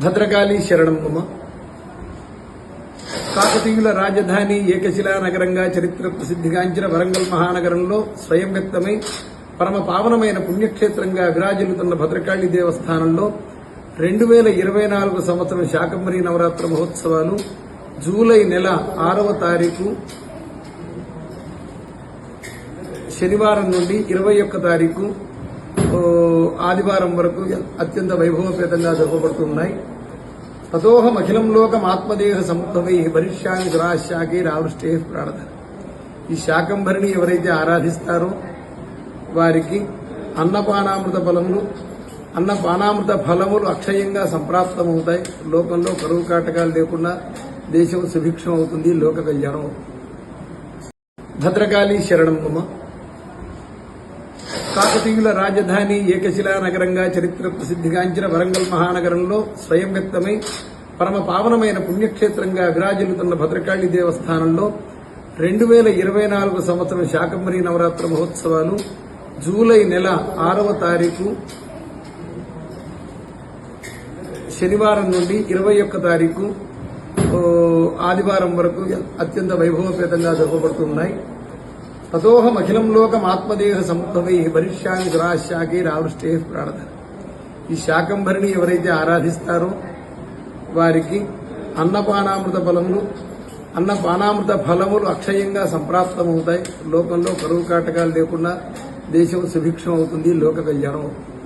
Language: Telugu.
భద్రకాళి శరణం మమ. కాకతీయుల రాజధాని ఏకశిలా నగరంగా చరిత్ర ప్రసిద్ధిగాంచిన వరంగల్ మహానగరంలో స్వయం వ్యక్తమై పరమ పావనమైన పుణ్యక్షేత్రంగా విరాజిల్లుతున్న భద్రకాళి దేవస్థానంలో 2024 సంవత్సరం శాకంబరి నవరాత్రి మహోత్సవాలు జూలై నెల 6వ తారీఖు శనివారం నుండి 21 తారీఖు ఆదివారం వరకు అత్యంత వైభవపేతంగా జరపబడుతున్నాయి. తతోహం అఖిలం లోకం ఆత్మదేహ సముద్భవై భరిష్యామి దురాశాకి రావృష్టే ప్రార్థన. ఈ శాకంభరిని ఎవరైతే ఆరాధిస్తారో వారికి అన్నపానామృత ఫలములు అక్షయంగా సంప్రాప్తమవుతాయి. లోకంలో కరువు కాటకాలు లేకుండా దేశం సుభిక్షం అవుతుంది, లోక కళ్యాణం అవుతుంది. భద్రకాళి శరణం మమ. కాకతీయుల రాజధాని ఏకశిలా నగరంగా చరిత్ర ప్రసిద్ధిగాంచిన వరంగల్ మహానగరంలో స్వయం వ్యక్తమై పరమ పావనమైన పుణ్యక్షేత్రంగా విరాజిల్లుతున్న భద్రకాళి దేవస్థానంలో 2024 సంవత్సరం శాకంబరి నవరాత్రి మహోత్సవాలు జూలై నెల 6వ తారీఖు శనివారం నుండి 21 తారీఖు ఆదివారం వరకు అత్యంత వైభవపేతంగా జరపబడుతున్నాయి. తతోహం అఖిలం లోకం ఆత్మదేహ సముద్భవై భరిష్యామి దురాశాకి రావృష్టే ప్రార్థన. ఈ శాకంభరిని ఎవరైతే ఆరాధిస్తారో వారికి అన్నపానామృత ఫలములు అక్షయంగా సంప్రాప్తమవుతాయి. లోకంలో కరువు కాటకాలు లేకుండా దేశం సుభిక్షం అవుతుంది, లోక కళ్యాణం అవుతుంది.